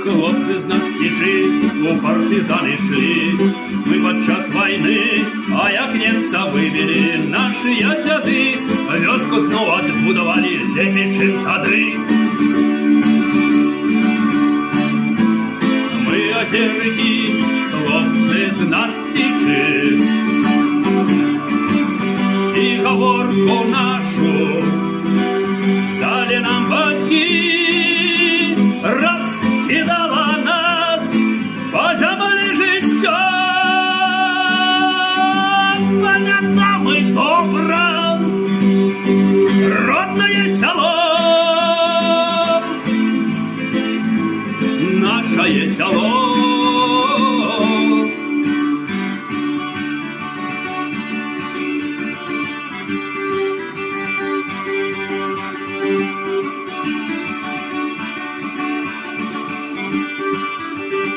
хлопцы з нас тічы, у партызаны шлі. Мы падчас вайны, а як немца вывели, нашыя дзяды вёску зноў адбудавалі лепей, чым тады. Мы азерыкі, хлопцы з нас тічы, і гаворку нашу